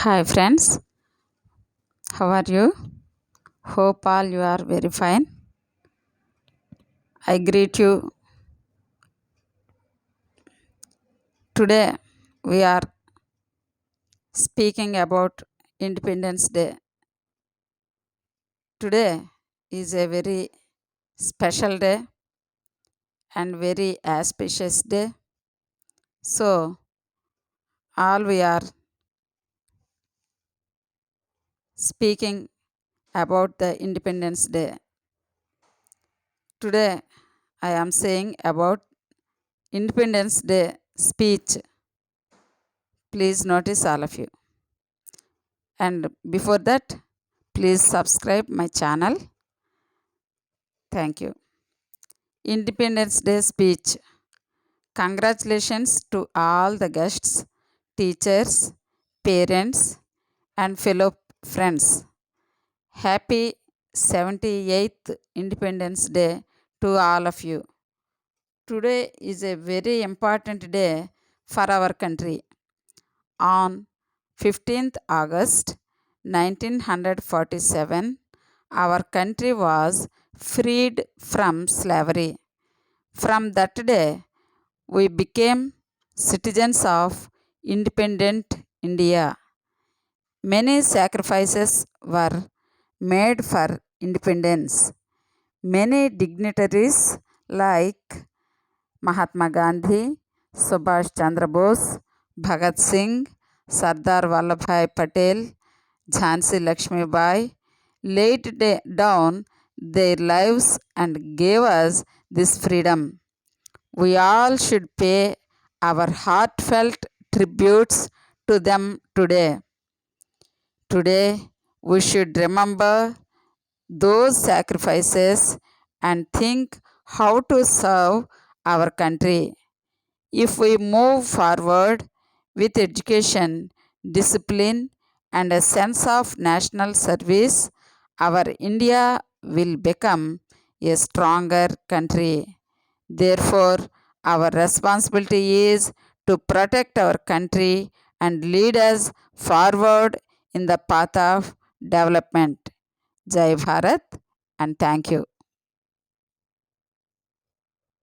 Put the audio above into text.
Hi friends, how are you? Hope all you are very fine. I greet you. Today we are speaking about Independence Day. Today is a very special day and very auspicious day. So all we are speaking about the Independence Day. Today I am saying about Independence Day speech. Please notice all of you. And before that, please subscribe my channel. Thank you. Independence Day speech. Congratulations to all the guests, teachers, parents, and fellow friends. Happy 78th Independence Day to all of you. Today is a very important day for our country. On 15th August 1947, our country was freed from slavery. From that day, we became citizens of independent India. Many sacrifices were made for independence. Many dignitaries like Mahatma Gandhi, Subhash Chandra Bose, Bhagat Singh, Sardar Vallabhbhai Patel, Jhansi Lakshmi Bai laid down their lives and gave us this freedom. We all should pay our heartfelt tributes to them today. Today, we should remember those sacrifices and think how to serve our country. If we move forward with education, discipline, and a sense of national service, our India will become a stronger country. Therefore, our responsibility is to protect our country and lead us forward in the path of development. Jai Bharat and thank you.